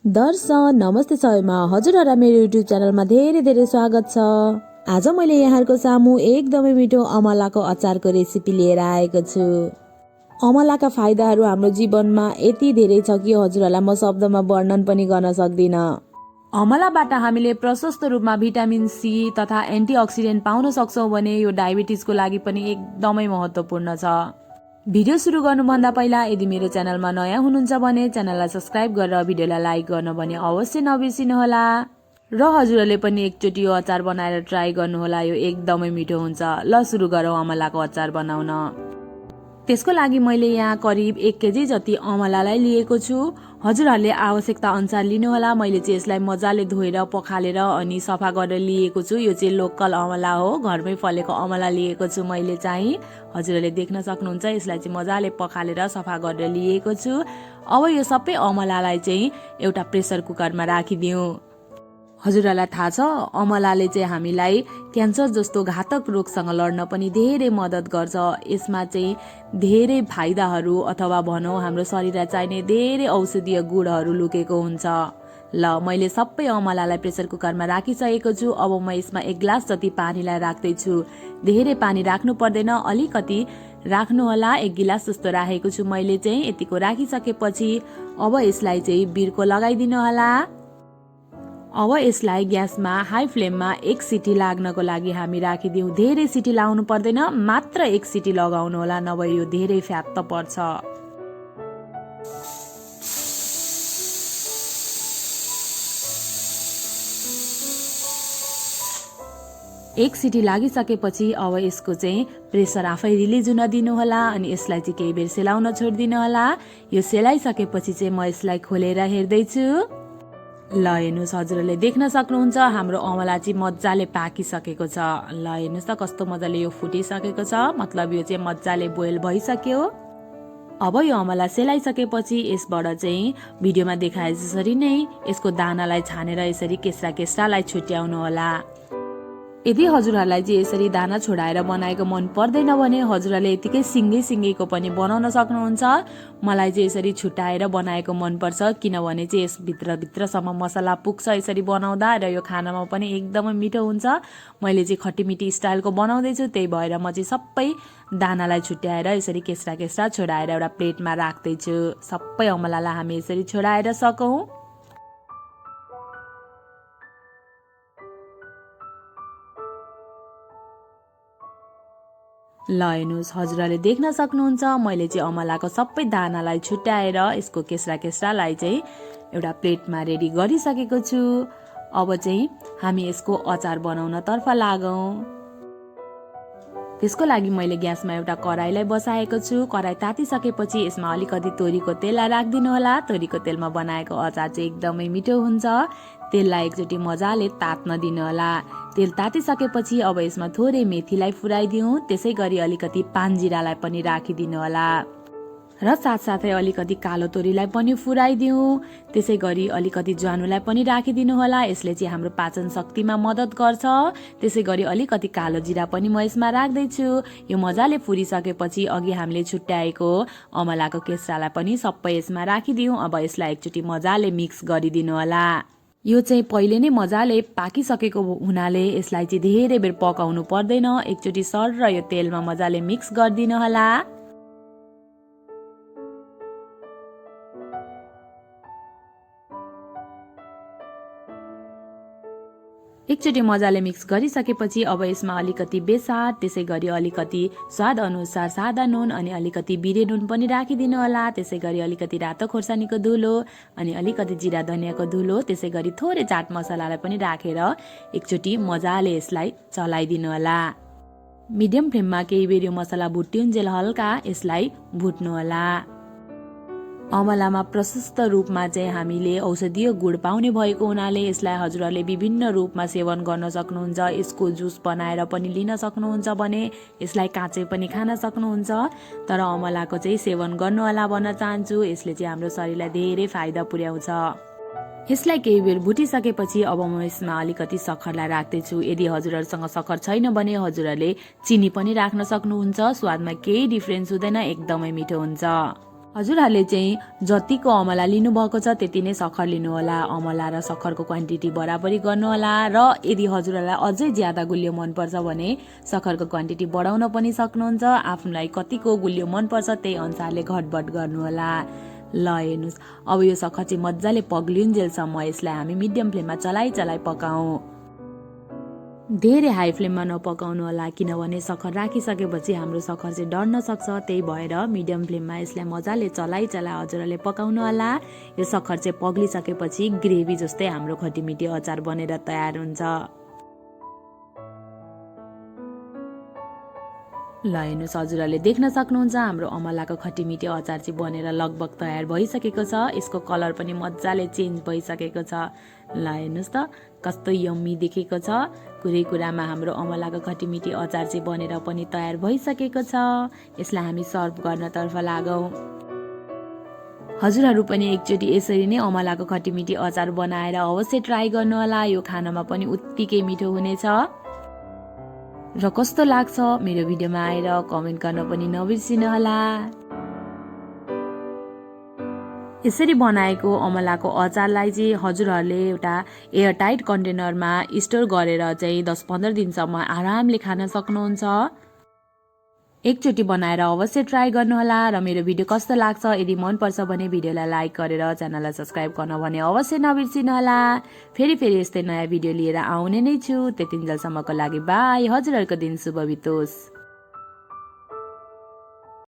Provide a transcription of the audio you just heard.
दर्शक नमस्ते सबैमा हजुरहरुलाई मेरो युट्युब च्यानलमा धेरै स्वागत छ। आज मैले यहाँहरुको सामु एकदमै मिठो अमलाको अचारको रेसिपी लिएर आएको छु। अमलाका फाइदाहरू हाम्रो जीवनमा यति धेरै छ कि हजुरहरुलाई म शब्दमा वर्णन पनि गर्न सक्दिन। अमलाबाट हामीले प्रशस्त रूपमा भिटामिन सी तथा एन्टिअक्सिडेन्ट पाउन सक्छौं भने यो डायबिटिजको लागि पनि एकदमै महत्त्वपूर्ण छ। भिडियो सुरु गर्नुभन्दा पहिला यदि मेरो च्यानलमा नयाँ हुनुहुन्छ भने च्यानललाई सब्स्क्राइब गरेर भिडियोलाई लाइक गर्न भने अवश्य नबिर्सिनुहोला र हजुरहरूले पनि एकचोटि यो अचार बनाएर ट्राई गर्नुहोला। यो एकदमै मिठो हुन्छ। ल सुरु गरौँ अमलाको अचार बनाउन। त्यसको लागि मैले यहाँ करिब 1 केजी जति अमलालाई लिएको छु। हजुरहरूले आवश्यकता अनुसार लिनुहोला। मैले चाहिँ यसलाई मजाले धोएर पखालेर अनि सफा गरेर लिएको छु। यो चाहिँ लोकल अमला हो, घरमै फलेको अमला लिएको छु मैले चाहिँ। हजुरहरूले देख्न सक्नुहुन्छ यसलाई चाहिँ मजाले पखालेर सफा गरेर लिएको छु। अब यो सबै अमलालाई चाहिँ एउटा प्रेसर कुकरमा राखिदिउँ। हजुरहरूलाई थाहा छ अमलाले चाहिँ हामीलाई क्यान्सर जस्तो घातक रोगसँग लड्न पनि धेरै मद्दत गर्छ। यसमा चाहिँ धेरै फाइदाहरू अथवा भनौँ हाम्रो शरीरलाई चाहिने धेरै औषधीय गुणहरू लुकेको हुन्छ। ल मैले सबै अमलालाई प्रेसर कुकरमा राखिसकेको छु। अब म यसमा 1 ग्लास जति पानीलाई राख्दैछु। धेरै पानी राख्नु पर्दैन, अलिकति राख्नुहोला। 1 गिलास जस्तो राखेको छु मैले चाहिँ। यतिको राखिसकेपछि अब यसलाई चाहिँ बिर्को लगाइदिनु होला। अब यसलाई ग्यासमा हाई फ्लेममा 1 सिटी लाग्नको लागि हामी राखिदिउँ। धेरै सिटी लाउनु पर्दैन, मात्र 1 सिटी लगाउनु होला, नभए यो धेरै फ्यात्त पर्छ। 1 सिटी लागिसकेपछि अब यसको चाहिँ प्रेसर आफै रिलिज हुन दिनु होला अनि यसलाई चाहिँ केही बेर सेलाउन छोडिदिनु होला। यो सेलाइसकेपछि चाहिँ म यसलाई खोलेर हेर्दैछु। ल हेर्नुहोस्, हजुरहरूले देख्न सक्नुहुन्छ हाम्रो अमला चाहिँ मजाले पाकिसकेको छ। ल हेर्नुहोस् त कस्तो मजाले यो फुटिसकेको छ, मतलब यो चाहिँ मजाले बोइल भइसक्यो। अब यो अमला सेलाइसकेपछि यसबाट चाहिँ भिडियोमा देखाए जसरी नै यसको दानालाई छानेर यसरी केस्रालाई छुट्याउनु होला। यदि हजुरहरूलाई चाहिँ यसरी दाना छोडाएर बनाएको मन पर्दैन भने हजुरहरूले यतिकै सिङ्गैको पनि बनाउन सक्नुहुन्छ। मलाई चाहिँ यसरी छुट्याएर बनाएको मन पर्छ, किनभने चाहिँ यस भित्रसम्म मसला पुग्छ यसरी बनाउँदा र यो खानामा पनि एकदमै मिठो हुन्छ। मैले चाहिँ खट्टी मिठी स्टाइलको बनाउँदैछु, त्यही भएर म चाहिँ सबै दानालाई छुट्याएर यसरी केस्रा छोडाएर एउटा प्लेटमा राख्दैछु। सबै अमलालाई हामी यसरी छोडाएर सकौँ। ल हेर्नुहोस्, हजुरहरूले देख्न सक्नुहुन्छ मैले चाहिँ अमलाको सबै दानालाई छुट्याएर यसको केस्रालाई चाहिँ एउटा प्लेटमा रेडी गरिसकेको छु। अब चाहिँ हामी यसको अचार बनाउन तर्फ लागौँ। त्यसको लागि मैले ग्यासमा एउटा कराईलाई बसाएको छु। कराई तातिसकेपछि यसमा अलिकति तोरीको तेललाई राखिदिनु होला। तोरीको तेलमा बनाएको अचार चाहिँ एकदमै मिठो हुन्छ। तेललाई एकचोटि मजाले तात्न दिनु होला। तेल तातिसकेपछि अब यसमा थोरै मेथीलाई फुराइदिउँ। त्यसै गरी अलिकति पानजिरालाई पनि राखिदिनु होला र साथसाथै अलिकति कालो तोरीलाई पनि फुराइदिउँ। त्यसै गरी अलिकति ज्वानोलाई पनि राखिदिनु होला। यसले चाहिँ हाम्रो पाचन शक्तिमा मद्दत गर्छ। त्यसै गरी अलिकति कालो जिरा पनि म यसमा राख्दैछु। यो मजाले फुरिसकेपछि अघि हामीले छुट्याएको अमलाको केस्रालाई पनि सबै यसमा राखिदिउँ। अब यसलाई एकचोटि मजाले मिक्स गरिदिनु होला। यो चाहिँ पहिले नै मजाले पाकिसकेको हुनाले यसलाई चाहिँ धेरै बेर पकाउनु पर्दैन। एकचोटि सर र यो तेलमा मजाले मिक्स गरिदिनु होला। एकचोटि मजाले मिक्स गरिसकेपछि अब यसमा अलिकति बेसार, त्यसै गरी अलिकति स्वाद अनुसार सादा नुन अनि अलिकति बिरे नुन पनि राखिदिनु होला। त्यसै गरी अलिकति रातो खोर्सानीको धुलो अनि अलिकति जिरा धनियाँको धुलो, त्यसै गरी थोरै चाट मसलालाई पनि राखेर एकचोटि मजाले यसलाई चलाइदिनु होला। मिडियम फ्लेममा केही बेर यो मसला भुट्टिउन्जेल हल्का यसलाई भुट्नु होला। अमलामा प्रशस्त रूपमा चाहिँ हामीले औषधीय गुण पाउने भएको हुनाले यसलाई हजुरहरूले विभिन्न रूपमा सेवन गर्न सक्नुहुन्छ। यसको जुस बनाएर पनि लिन सक्नुहुन्छ भने यसलाई काँचै पनि खान सक्नुहुन्छ। तर अमलाको चाहिँ सेवन गर्नु होला भन्न चाहन्छु। यसले चाहिँ हाम्रो शरीरलाई धेरै फाइदा पुर्याउँछ। यसलाई केही बेर भुटिसकेपछि अब म यसमा अलिकति सक्खरलाई राख्दैछु। यदि हजुरहरूसँग सक्खर छैन भने हजुरहरूले चिनी पनि राख्न सक्नुहुन्छ। स्वादमा केही डिफरेन्स हुँदैन, एकदमै मिठो हुन्छ। हजुरहरूले चाहिँ जतिको अमला लिनुभएको छ त्यति नै सक्खर लिनुहोला। अमला र सक्खरको क्वान्टिटी बराबरी गर्नुहोला र यदि हजुरहरूलाई अझै ज्यादा गुलियो मनपर्छ भने सक्खरको क्वान्टिटी बढाउन पनि सक्नुहुन्छ। आफूलाई कतिको गुलियो मनपर्छ त्यही अनुसारले घटबढ गर्नुहोला। ल हेर्नुहोस्, अब यो सक्खर चाहिँ मजाले पग्लिन्जेलसम्म यसलाई हामी मिडियम फ्लेममा चलाइ पकाऊ। धेरै हाई फ्लेममा नपकाउनु होला, किनभने सक्खर राखिसकेपछि हाम्रो सक्खर चाहिँ डढ्न सक्छ। त्यही भएर मिडियम फ्लेममा यसलाई मजाले चलाइ हजुरहरूले पकाउनु होला। यो सक्खर चाहिँ पग्लिसकेपछि ग्रेभी जस्तै हाम्रो खट्टी मिठी अचार बनेर तयार हुन्छ। ल हेर्नुहोस्, हजुरहरूले देख्न सक्नुहुन्छ हाम्रो अमलाको खट्टी मिठी अचार चाहिँ बनेर लगभग तयार भइसकेको छ। यसको कलर पनि मजाले चेन्ज भइसकेको छ। ल हेर्नुहोस् त कस्तो यम्मी देखेको छ। कुरामा हाम्रो अमलाको खट्टी मिठी अचार चाहिँ बनेर पनि तयार भइसकेको छ। यसलाई हामी सर्भ गर्नतर्फ लागौँ। हजुरहरू पनि एकचोटि यसरी नै अमलाको खट्टी मिठी अचार बनाएर अवश्य ट्राई गर्नुहोला। यो खानामा पनि उत्तिकै मिठो हुनेछ। र कस्तो लाग्छ मेरो भिडियोमा आएर कमेन्ट गर्न पनि नबिर्सिनुहोला। यसरी बनाएको अमलाको अचारलाई चाहिँ हजुरहरूले एउटा एयरटाइट कन्टेनरमा स्टोर गरेर चाहिँ 10-15 दिनसम्म आरामले खान सक्नुहुन्छ। एकचोटि बनाएर अवश्य ट्राई गर्नुहोला। र मेरो भिडियो कस्तो लाग्छ यदि मनपर्छ भने भिडियोलाई लाइक गरेर च्यानललाई सब्सक्राइब गर्न भने अवश्य नबिर्सिनुहोला। फेरि यस्तै नयाँ भिडियो लिएर आउने नै छु। त्यतिन्जेलसम्मको लागि बाई। हजुरहरूको दिन शुभ बितोस्।